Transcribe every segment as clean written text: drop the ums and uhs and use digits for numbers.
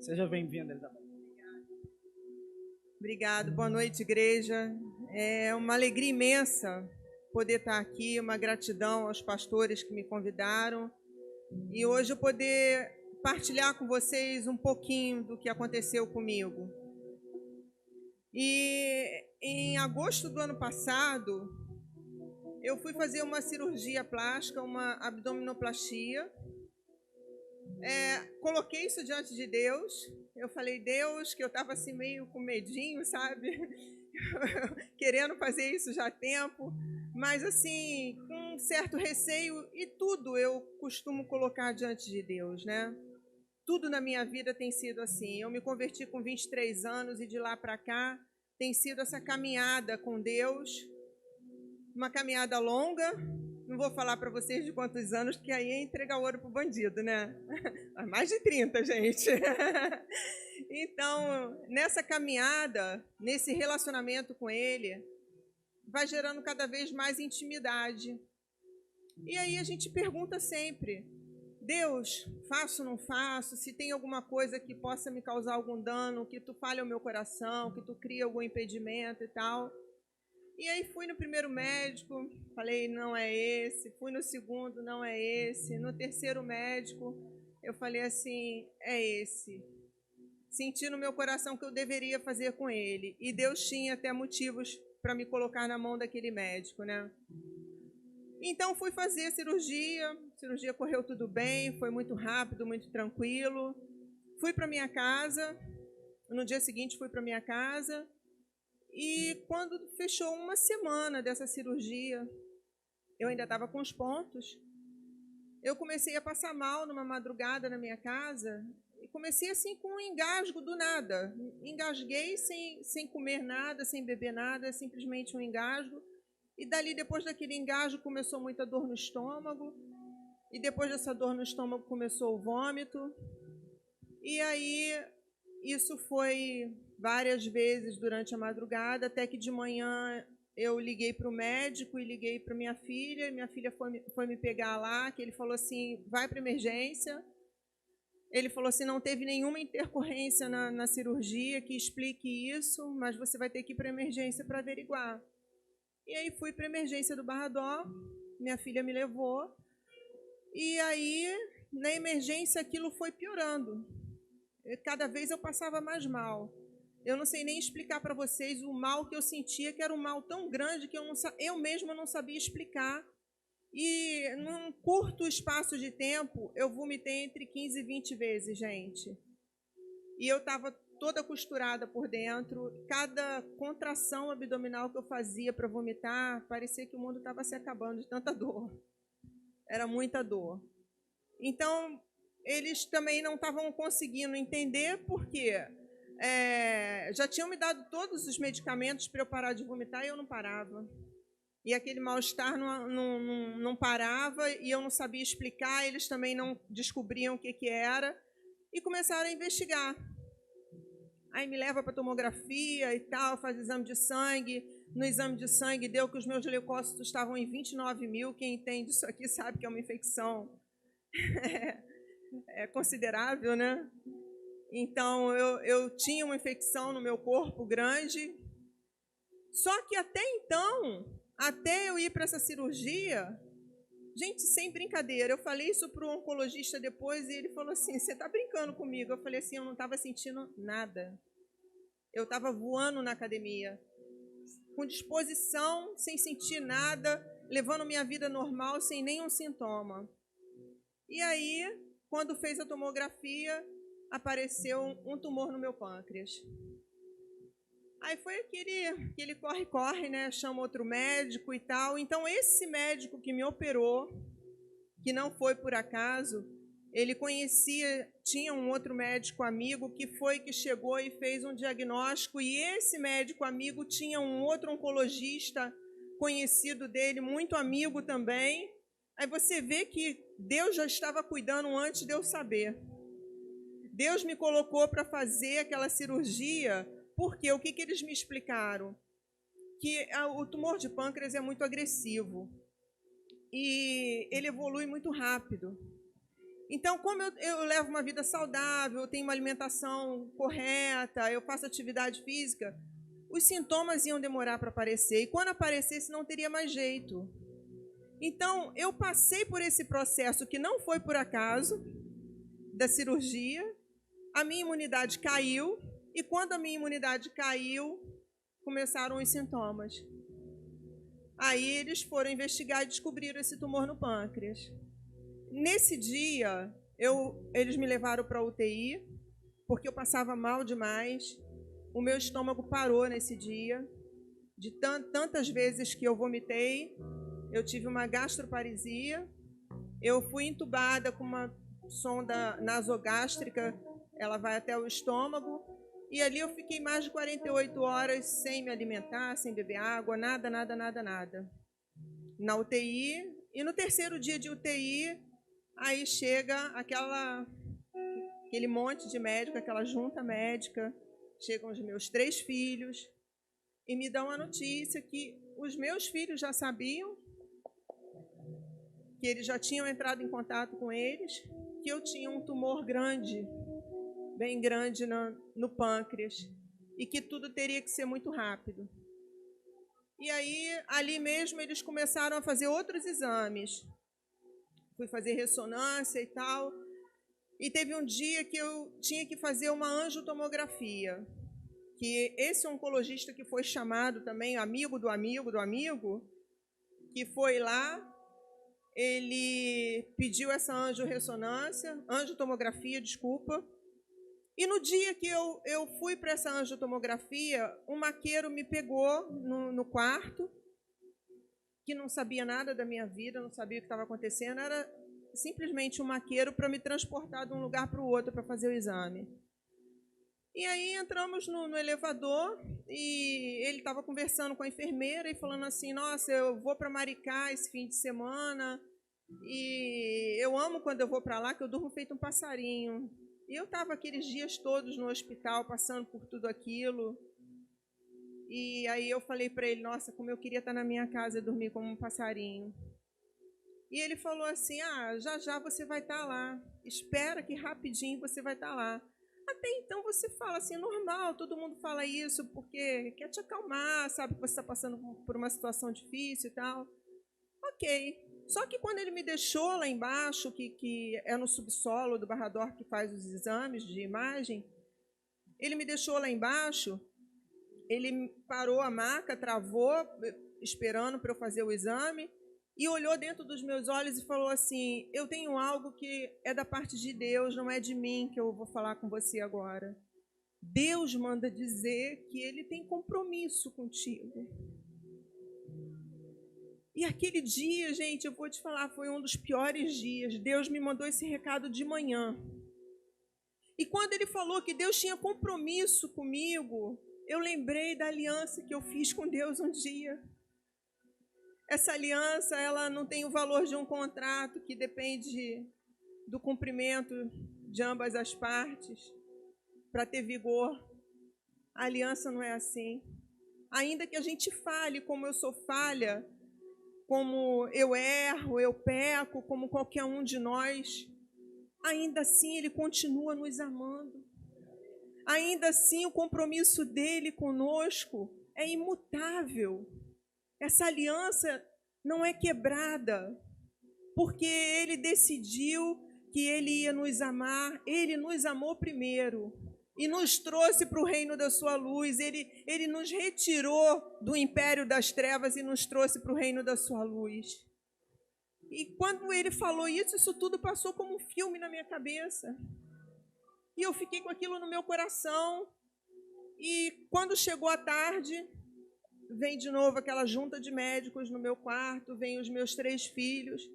Seja bem-vinda, Elizabeth. Obrigado, boa noite, igreja. É uma alegria imensa poder estar aqui, uma gratidão aos pastores que me convidaram e hoje eu poder partilhar com vocês um pouquinho do que aconteceu comigo. E em agosto do ano passado, eu fui fazer uma cirurgia plástica, uma abdominoplastia. Coloquei isso diante de Deus. Eu falei, Deus, que eu estava assim meio com medinho, sabe? Querendo fazer isso já há tempo, mas assim, com um certo receio, e tudo eu costumo colocar diante de Deus, né? Tudo na minha vida tem sido assim. Eu me converti com 23 anos e de lá para cá tem sido essa caminhada com Deus, uma caminhada longa. Não vou falar para vocês de quantos anos, que aí é entregar ouro pro bandido, né? Mais de 30, gente. Então, nessa caminhada, nesse relacionamento com Ele, vai gerando cada vez mais intimidade. E aí a gente pergunta sempre, Deus, faço ou não faço? Se tem alguma coisa que possa me causar algum dano, que tu fale ao meu coração, que tu crie algum impedimento e tal. E aí fui no primeiro médico, falei, não é esse. Fui no segundo, não é esse. No terceiro médico, eu falei assim, é esse. Senti no meu coração que eu deveria fazer com ele. E Deus tinha até motivos para me colocar na mão daquele médico, né? Então fui fazer a cirurgia correu tudo bem, foi muito rápido, muito tranquilo. Fui para minha casa, no dia seguinte fui para minha casa. E quando fechou uma semana dessa cirurgia, eu ainda estava com os pontos, eu comecei a passar mal numa madrugada na minha casa, e comecei assim com um engasgo do nada. Engasguei sem comer nada, sem beber nada, simplesmente um engasgo. E dali, depois daquele engasgo, começou muita dor no estômago. E depois dessa dor no estômago, começou o vômito. E aí, isso foi várias vezes durante a madrugada, até que de manhã eu liguei para o médico e liguei para minha filha. Minha filha foi me pegar lá, que ele falou assim, vai para emergência. Ele falou assim, não teve nenhuma intercorrência na cirurgia que explique isso, mas você vai ter que ir para emergência para averiguar. E aí fui para emergência do Barra Dó, minha filha me levou. E aí, na emergência, aquilo foi piorando. Cada vez eu passava mais mal. Eu não sei nem explicar para vocês o mal que eu sentia, que era um mal tão grande que eu mesma não sabia explicar. E num curto espaço de tempo, eu vomitei entre 15 e 20 vezes, gente. E eu estava toda costurada por dentro. Cada contração abdominal que eu fazia para vomitar, parecia que o mundo estava se acabando de tanta dor. Era muita dor. Então, eles também não estavam conseguindo entender porque já tinham me dado todos os medicamentos para eu parar de vomitar e eu não parava. E aquele mal-estar não parava e eu não sabia explicar, eles também não descobriam o que era e começaram a investigar. Aí me leva para tomografia e tal, faz exame de sangue. No exame de sangue deu que os meus leucócitos estavam em 29 mil. Quem entende isso aqui sabe que é uma infecção considerável, né? Então, eu tinha uma infecção no meu corpo grande. Só que até então, até eu ir para essa cirurgia, gente, sem brincadeira, eu falei isso para o oncologista depois e ele falou assim, você está brincando comigo? Eu falei assim, eu não estava sentindo nada. Eu estava voando na academia, com disposição, sem sentir nada, levando minha vida normal, sem nenhum sintoma. E aí, quando fez a tomografia, apareceu um tumor no meu pâncreas. Aí foi aquele corre-corre, né? Chama outro médico e tal. Então, esse médico que me operou, que não foi por acaso, ele conhecia, tinha um outro médico amigo que chegou e fez um diagnóstico, e esse médico amigo tinha um outro oncologista conhecido dele, muito amigo também. Aí você vê que Deus já estava cuidando antes de eu saber. Deus me colocou para fazer aquela cirurgia, porque o que eles me explicaram? Que o tumor de pâncreas é muito agressivo e ele evolui muito rápido. Então, como eu levo uma vida saudável, eu tenho uma alimentação correta, eu faço atividade física, os sintomas iam demorar para aparecer. E quando aparecesse, não teria mais jeito. Então, eu passei por esse processo que não foi por acaso, da cirurgia, a minha imunidade caiu, e quando a minha imunidade caiu, começaram os sintomas. Aí eles foram investigar e descobriram esse tumor no pâncreas. Nesse dia, eles me levaram para a UTI, porque eu passava mal demais. O meu estômago parou nesse dia. De tantas vezes que eu vomitei, eu tive uma gastroparesia. Eu fui entubada com uma sonda nasogástrica, ela vai até o estômago. E ali eu fiquei mais de 48 horas sem me alimentar, sem beber água, nada. Na UTI. E no terceiro dia de UTI, aí chega aquele monte de médico, aquela junta médica, chegam os meus 3 filhos e me dão a notícia que os meus filhos já sabiam, que eles já tinham entrado em contato com eles, que eu tinha um tumor grande, bem grande no pâncreas, e que tudo teria que ser muito rápido. E aí, ali mesmo, eles começaram a fazer outros exames. Fui fazer ressonância e tal. E teve um dia que eu tinha que fazer uma angiotomografia. Que esse oncologista que foi chamado também, amigo do amigo, que foi lá, ele pediu essa angiotomografia, desculpa. E no dia que eu fui para essa angiotomografia, um maqueiro me pegou no quarto, que não sabia nada da minha vida, não sabia o que estava acontecendo, era simplesmente um maqueiro para me transportar de um lugar para o outro para fazer o exame. E aí entramos no elevador e ele estava conversando com a enfermeira e falando assim, nossa, eu vou para Maricá esse fim de semana e eu amo quando eu vou para lá, que eu durmo feito um passarinho. E eu estava aqueles dias todos no hospital, passando por tudo aquilo. E aí eu falei para ele, nossa, como eu queria estar na minha casa e dormir como um passarinho. E ele falou assim, já você vai estar lá. Espera que rapidinho você vai estar lá. Até então você fala assim, normal, todo mundo fala isso porque quer te acalmar, sabe que você está passando por uma situação difícil e tal. Ok. Só que quando ele me deixou lá embaixo, que é no subsolo do Barrador que faz os exames de imagem, ele me deixou lá embaixo, ele parou a maca, travou, esperando para eu fazer o exame, e olhou dentro dos meus olhos e falou assim, eu tenho algo que é da parte de Deus, não é de mim que eu vou falar com você agora. Deus manda dizer que ele tem compromisso contigo. E aquele dia, gente, eu vou te falar, foi um dos piores dias. Deus me mandou esse recado de manhã. E quando ele falou que Deus tinha compromisso comigo, eu lembrei da aliança que eu fiz com Deus um dia. Essa aliança, ela não tem o valor de um contrato que depende do cumprimento de ambas as partes para ter vigor. A aliança não é assim. Ainda que a gente fale como eu sou falha, como eu erro, eu peco, como qualquer um de nós, ainda assim ele continua nos amando. Ainda assim o compromisso dele conosco é imutável. Essa aliança não é quebrada, porque ele decidiu que ele ia nos amar, ele nos amou primeiro e nos trouxe para o reino da sua luz, ele nos retirou do império das trevas e nos trouxe para o reino da sua luz. E quando ele falou isso, isso tudo passou como um filme na minha cabeça. E eu fiquei com aquilo no meu coração. E quando chegou a tarde, vem de novo aquela junta de médicos no meu quarto, vem os meus 3 filhos.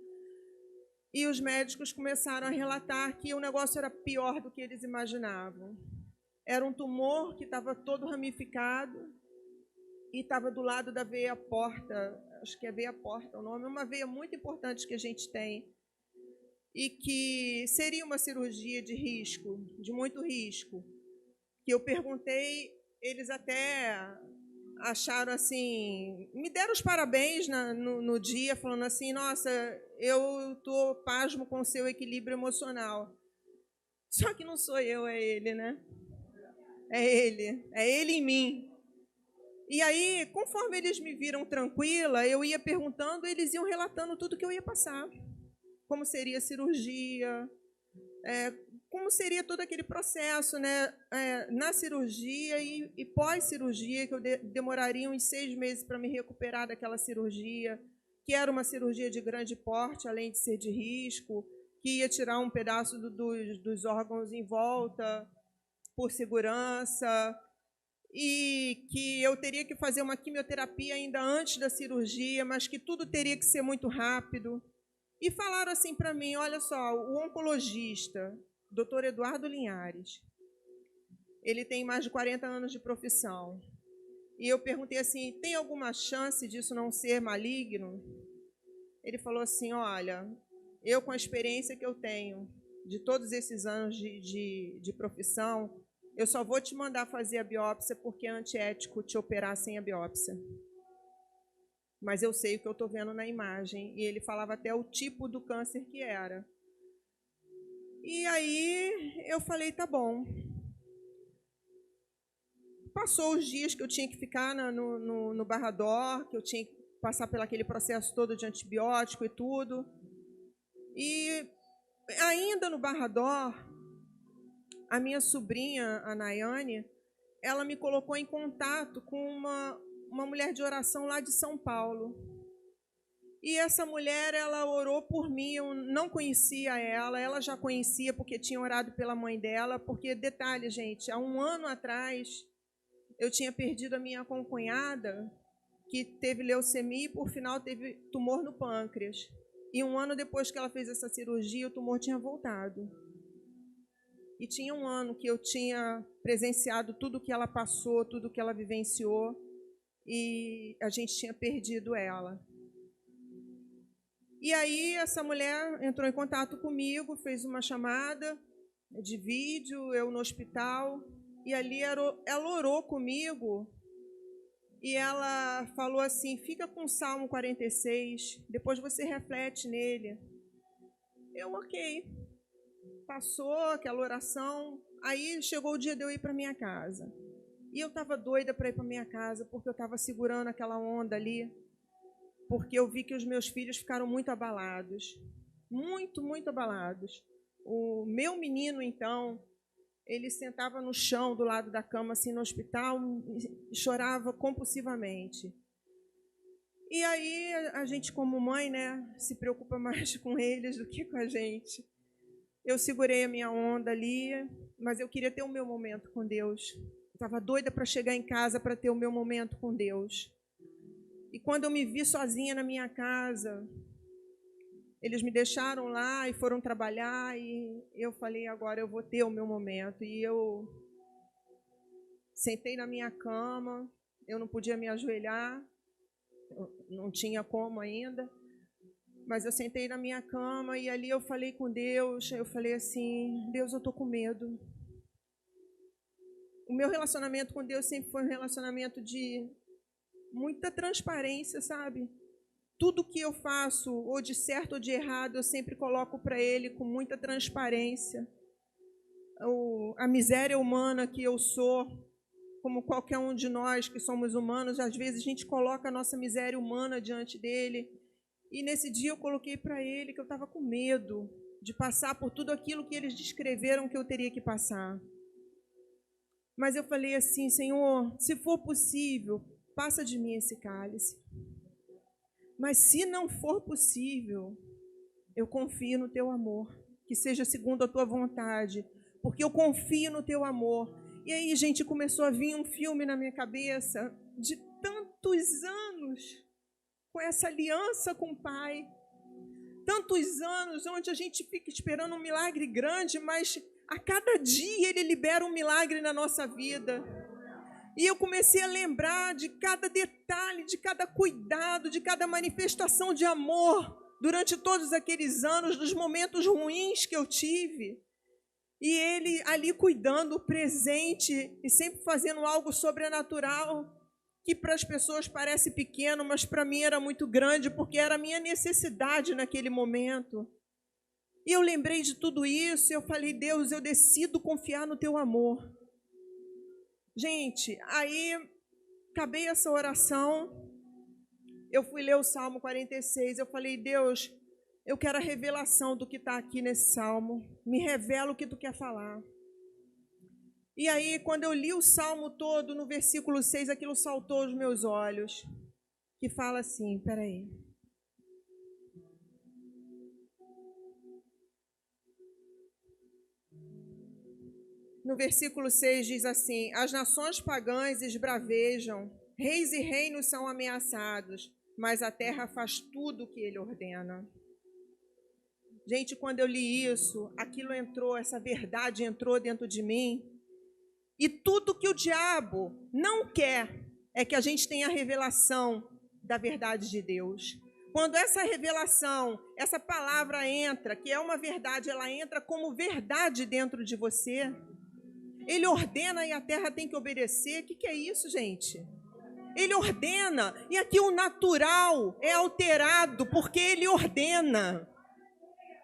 E os médicos começaram a relatar que o negócio era pior do que eles imaginavam. Era um tumor que estava todo ramificado e estava do lado da veia porta, acho que é veia porta o nome, é uma veia muito importante que a gente tem. E que seria uma cirurgia de risco, de muito risco. Que eu perguntei, eles até acharam assim, me deram os parabéns no dia, falando assim, nossa, eu tô pasmo com o seu equilíbrio emocional. Só que não sou eu, é ele, né? É ele em mim. E aí, conforme eles me viram tranquila, eu ia perguntando, eles iam relatando tudo que eu ia passar. Como seria a cirurgia, como seria todo aquele processo, né? Na cirurgia e pós-cirurgia, que eu demoraria uns 6 meses para me recuperar daquela cirurgia, que era uma cirurgia de grande porte, além de ser de risco, que ia tirar um pedaço dos órgãos em volta, por segurança, e que eu teria que fazer uma quimioterapia ainda antes da cirurgia, mas que tudo teria que ser muito rápido. E falaram assim para mim, olha só, o oncologista, Dr. Eduardo Linhares, ele tem mais de 40 anos de profissão. E eu perguntei assim, tem alguma chance disso não ser maligno? Ele falou assim, olha, eu com a experiência que eu tenho, de todos esses anos de profissão, eu só vou te mandar fazer a biópsia porque é antiético te operar sem a biópsia. Mas eu sei o que eu estou vendo na imagem. E ele falava até o tipo do câncer que era. E aí eu falei, tá bom. Passou os dias que eu tinha que ficar no Barrador, que eu tinha que passar por aquele processo todo de antibiótico e tudo. E ainda no Barrador, a minha sobrinha, a Nayane, ela me colocou em contato com uma mulher de oração lá de São Paulo. E essa mulher, ela orou por mim, eu não conhecia ela já conhecia porque tinha orado pela mãe dela, porque, detalhe, gente, há 1 ano atrás, eu tinha perdido a minha concunhada, que teve leucemia e, por final, teve tumor no pâncreas. E 1 ano depois que ela fez essa cirurgia, o tumor tinha voltado. E tinha 1 ano que eu tinha presenciado tudo que ela passou, tudo que ela vivenciou, e a gente tinha perdido ela. E aí essa mulher entrou em contato comigo, fez uma chamada de vídeo, eu no hospital, e ali ela orou comigo, e ela falou assim, fica com o Salmo 46, depois você reflete nele. Eu, ok. Passou aquela oração, aí chegou o dia de eu ir para minha casa. E eu estava doida para ir para minha casa, porque eu estava segurando aquela onda ali, porque eu vi que os meus filhos ficaram muito abalados. Muito, muito abalados. O meu menino, então, ele sentava no chão do lado da cama, assim, no hospital, e chorava compulsivamente. E aí a gente, como mãe, né, se preocupa mais com eles do que com a gente. Eu segurei a minha onda ali, mas eu queria ter o meu momento com Deus. Estava doida para chegar em casa para ter o meu momento com Deus. E quando eu me vi sozinha na minha casa, eles me deixaram lá e foram trabalhar, e eu falei, agora eu vou ter o meu momento. E eu sentei na minha cama, eu não podia me ajoelhar, não tinha como ainda, mas eu sentei na minha cama e ali eu falei com Deus, eu falei assim, Deus, eu estou com medo. O meu relacionamento com Deus sempre foi um relacionamento de muita transparência, sabe? Tudo que eu faço, ou de certo ou de errado, eu sempre coloco para Ele com muita transparência. A miséria humana que eu sou, como qualquer um de nós que somos humanos, às vezes a gente coloca a nossa miséria humana diante dEle. E nesse dia eu coloquei para Ele que eu estava com medo de passar por tudo aquilo que eles descreveram que eu teria que passar. Mas eu falei assim, Senhor, se for possível, passa de mim esse cálice. Mas se não for possível, eu confio no teu amor, que seja segundo a tua vontade, porque eu confio no teu amor. E aí, gente, começou a vir um filme na minha cabeça de tantos anos com essa aliança com o Pai. Tantos anos onde a gente fica esperando um milagre grande, mas a cada dia Ele libera um milagre na nossa vida. E eu comecei a lembrar de cada detalhe, de cada cuidado, de cada manifestação de amor durante todos aqueles anos, dos momentos ruins que eu tive. E Ele ali cuidando, presente e sempre fazendo algo sobrenatural. que para as pessoas parece pequeno, mas para mim era muito grande, porque era a minha necessidade naquele momento. E eu lembrei de tudo isso e eu falei, Deus, eu decido confiar no teu amor. Gente, aí acabei essa oração, eu fui ler o Salmo 46, eu falei, Deus, eu quero a revelação do que está aqui nesse Salmo, me revela o que tu quer falar. E aí, quando eu li o Salmo todo, no versículo 6, aquilo saltou aos meus olhos, que fala assim, peraí. No versículo 6 diz assim, as nações pagãs esbravejam, reis e reinos são ameaçados, mas a terra faz tudo o que ele ordena. Gente, quando eu li isso, aquilo entrou, essa verdade entrou dentro de mim. E tudo que o diabo não quer é que a gente tenha a revelação da verdade de Deus. Quando essa revelação, essa palavra entra, que é uma verdade, ela entra como verdade dentro de você, ele ordena e a terra tem que obedecer. O que é isso, gente? Ele ordena, e aqui o natural é alterado, porque ele ordena.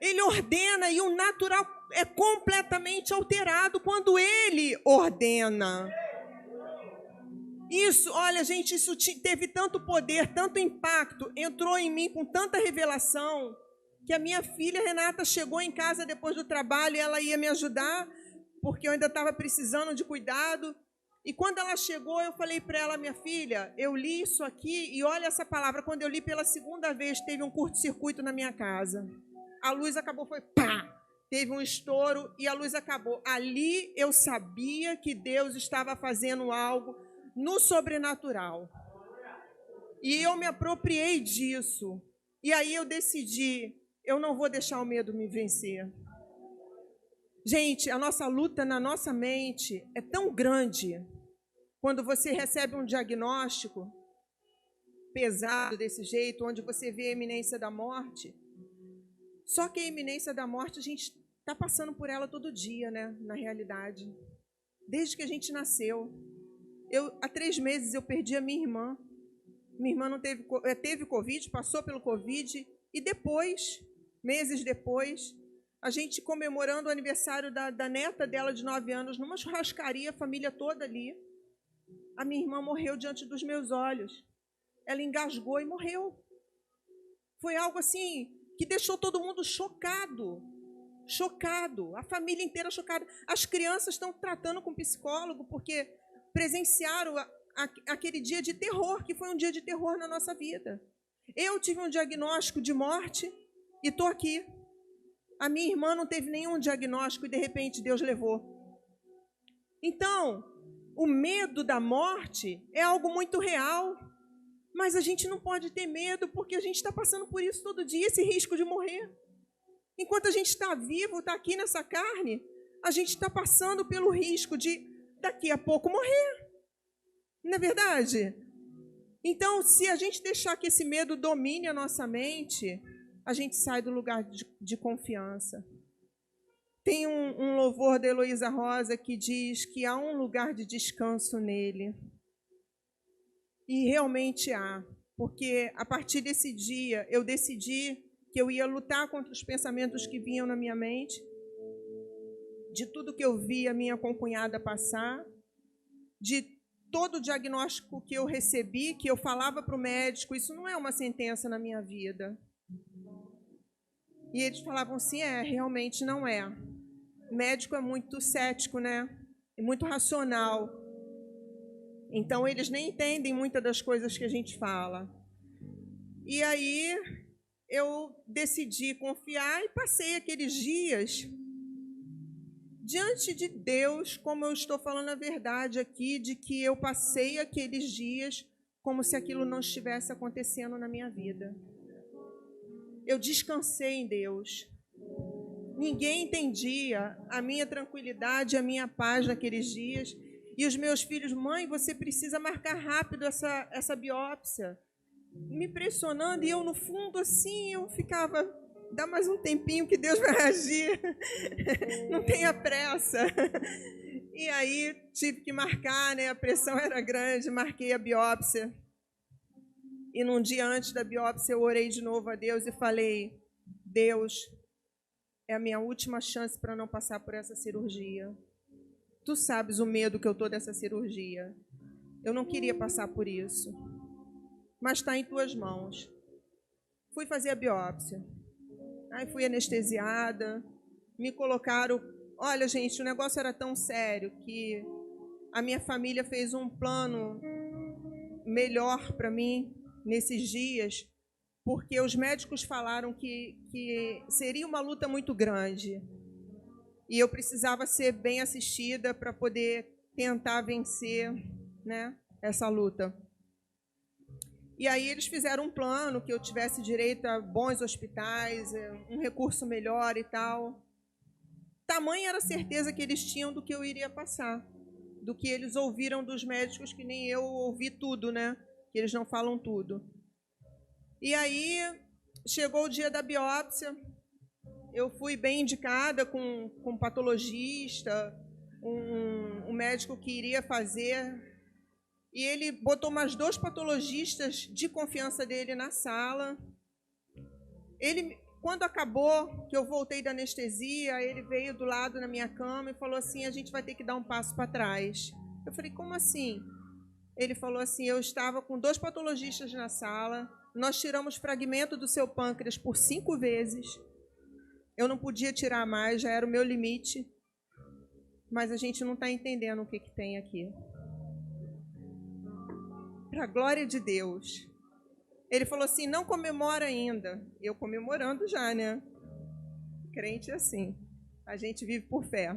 Ele ordena e o natural é completamente alterado quando ele ordena. Isso, olha, gente, isso teve tanto poder, tanto impacto, entrou em mim com tanta revelação, que a minha filha Renata chegou em casa depois do trabalho e ela ia me ajudar, porque eu ainda estava precisando de cuidado. E quando ela chegou, eu falei para ela, minha filha, eu li isso aqui e olha essa palavra. Quando eu li pela segunda vez, teve um curto-circuito na minha casa. A luz acabou, foi pá! Teve um estouro e a luz acabou. Ali eu sabia que Deus estava fazendo algo no sobrenatural. E eu me apropriei disso. E aí eu decidi, eu não vou deixar o medo me vencer. Gente, a nossa luta na nossa mente é tão grande. Quando você recebe um diagnóstico pesado desse jeito, onde você vê a iminência da morte. Só que a iminência da morte, a gente está passando por ela todo dia, né? Na realidade. Desde que a gente nasceu. Há 3 meses eu perdi a minha irmã. Minha irmã não teve Covid, passou pelo Covid. E depois, meses depois, a gente comemorando o aniversário da neta dela de 9 anos, numa churrascaria, a família toda ali. A minha irmã morreu diante dos meus olhos. Ela engasgou e morreu. Foi algo assim que deixou todo mundo chocado. Chocado. A família inteira chocada. As crianças estão tratando com psicólogo porque presenciaram aquele dia de terror, que foi um dia de terror na nossa vida. Eu tive um diagnóstico de morte e estou aqui. A minha irmã não teve nenhum diagnóstico e, de repente, Deus levou. Então, o medo da morte é algo muito real. Mas a gente não pode ter medo, porque a gente está passando por isso todo dia, esse risco de morrer. Enquanto a gente está vivo, está aqui nessa carne, a gente está passando pelo risco de, daqui a pouco, morrer. Não é verdade? Então, se a gente deixar que esse medo domine a nossa mente, a gente sai do lugar de confiança. Tem um louvor da Heloísa Rosa que diz que há um lugar de descanso nele. E realmente há, porque a partir desse dia eu decidi que eu ia lutar contra os pensamentos que vinham na minha mente, de tudo que eu vi a minha concunhada passar, de todo o diagnóstico que eu recebi, que eu falava para o médico, isso não é uma sentença na minha vida. E eles falavam assim, realmente não é. O médico é muito cético, né? É muito racional. Então, eles nem entendem muitas das coisas que a gente fala. E aí, eu decidi confiar e passei aqueles dias diante de Deus, como eu estou falando a verdade aqui, de que eu passei aqueles dias como se aquilo não estivesse acontecendo na minha vida. Eu descansei em Deus. Ninguém entendia a minha tranquilidade, a minha paz naqueles dias. E os meus filhos, mãe, você precisa marcar rápido essa biópsia. Me pressionando, e eu no fundo assim, eu ficava, dá mais um tempinho que Deus vai agir. Não tenha pressa. E aí tive que marcar, né? A pressão era grande, marquei a biópsia. E num dia antes da biópsia eu orei de novo a Deus e falei: Deus, é a minha última chance para não passar por essa cirurgia. Tu sabes o medo que eu tô dessa cirurgia. Eu não queria passar por isso, mas está em tuas mãos. Fui fazer a biópsia. Aí fui anestesiada, me colocaram... Olha, gente, o negócio era tão sério que a minha família fez um plano melhor para mim nesses dias, porque os médicos falaram que seria uma luta muito grande e eu precisava ser bem assistida para poder tentar vencer, né, essa luta. E aí eles fizeram um plano que eu tivesse direito a bons hospitais, um recurso melhor e tal. Tamanha era a certeza que eles tinham do que eu iria passar, do que eles ouviram dos médicos, que nem eu ouvi tudo, né? Que eles não falam tudo. E aí chegou o dia da biópsia, eu fui bem indicada com um patologista, um médico que iria fazer, e ele botou mais 2 patologistas de confiança dele na sala. Quando acabou, que eu voltei da anestesia, ele veio do lado na minha cama e falou assim: a gente vai ter que dar um passo para trás. Eu falei: como assim? Ele falou assim: eu estava com 2 patologistas na sala, nós tiramos fragmento do seu pâncreas por 5 vezes. Eu não podia tirar mais, já era o meu limite. Mas a gente não está entendendo o que tem aqui. Para a glória de Deus. Ele falou assim: não comemora ainda. Eu comemorando já, né? Crente é assim. A gente vive por fé.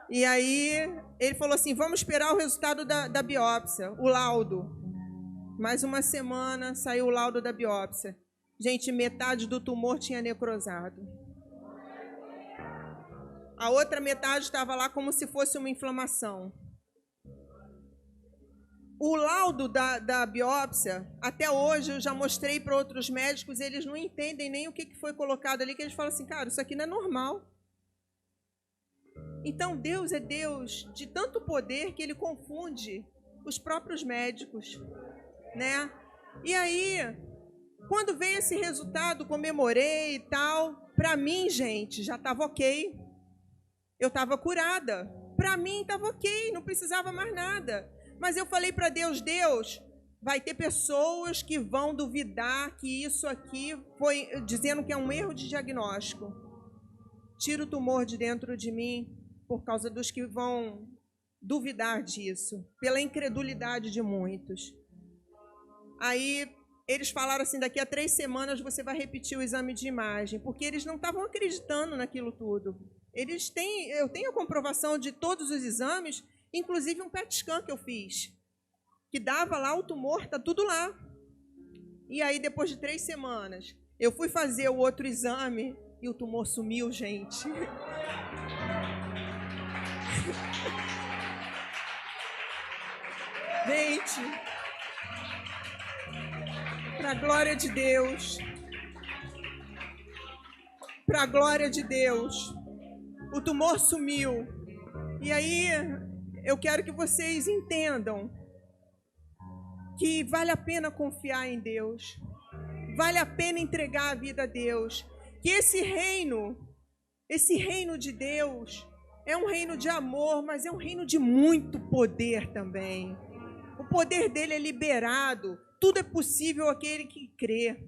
E aí ele falou assim: vamos esperar o resultado da biópsia, o laudo. Mais uma semana saiu o laudo da biópsia. Gente, metade do tumor tinha necrosado. A outra metade estava lá como se fosse uma inflamação. O laudo da biópsia, até hoje, eu já mostrei para outros médicos, eles não entendem nem o que foi colocado ali, que eles falam assim: cara, isso aqui não é normal. Então, Deus é Deus de tanto poder que Ele confunde os próprios médicos, né? E aí, quando veio esse resultado, comemorei e tal. Para mim, gente, já estava ok. Eu estava curada. Para mim, estava ok, não precisava mais nada. Mas eu falei para Deus: Deus, vai ter pessoas que vão duvidar que isso aqui foi, dizendo que é um erro de diagnóstico. Tira o tumor de dentro de mim por causa dos que vão duvidar disso, pela incredulidade de muitos. Aí eles falaram assim: daqui a 3 semanas você vai repetir o exame de imagem, porque eles não estavam acreditando naquilo tudo. Eu tenho a comprovação de todos os exames, inclusive um PET scan que eu fiz, que dava lá o tumor, tá tudo lá. E aí, depois de 3 semanas, eu fui fazer o outro exame e o tumor sumiu, gente. Gente, para a glória de Deus, para a glória de Deus, o tumor sumiu. E aí, eu quero que vocês entendam que vale a pena confiar em Deus, vale a pena entregar a vida a Deus, que esse reino de Deus é um reino de amor, mas é um reino de muito poder também. O poder dele é liberado, tudo é possível àquele que crê.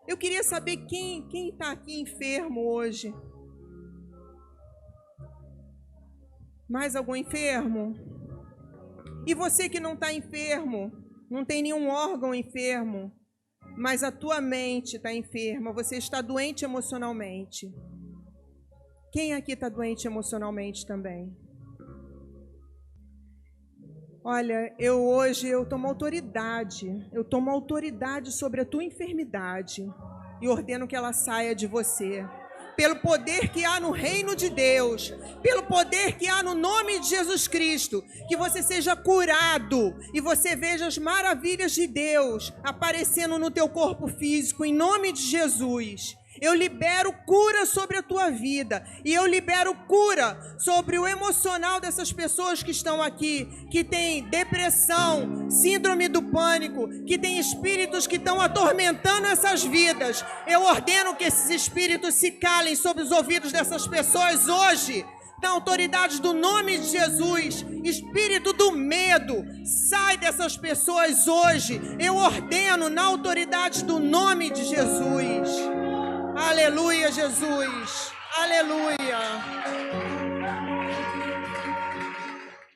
Eu queria saber quem está aqui enfermo hoje. Mais algum enfermo? E você que não está enfermo, não tem nenhum órgão enfermo, mas a tua mente está enferma, você está doente emocionalmente. Quem aqui está doente emocionalmente também? Olha, hoje eu tomo autoridade sobre a tua enfermidade e ordeno que ela saia de você. Pelo poder que há no reino de Deus, pelo poder que há no nome de Jesus Cristo, que você seja curado e você veja as maravilhas de Deus aparecendo no teu corpo físico, em nome de Jesus. Eu libero cura sobre a tua vida. E eu libero cura sobre o emocional dessas pessoas que estão aqui, que têm depressão, síndrome do pânico, que têm espíritos que estão atormentando essas vidas. Eu ordeno que esses espíritos se calem sobre os ouvidos dessas pessoas hoje. Na autoridade do nome de Jesus, espírito do medo, sai dessas pessoas hoje. Eu ordeno na autoridade do nome de Jesus. Aleluia, Jesus. Aleluia.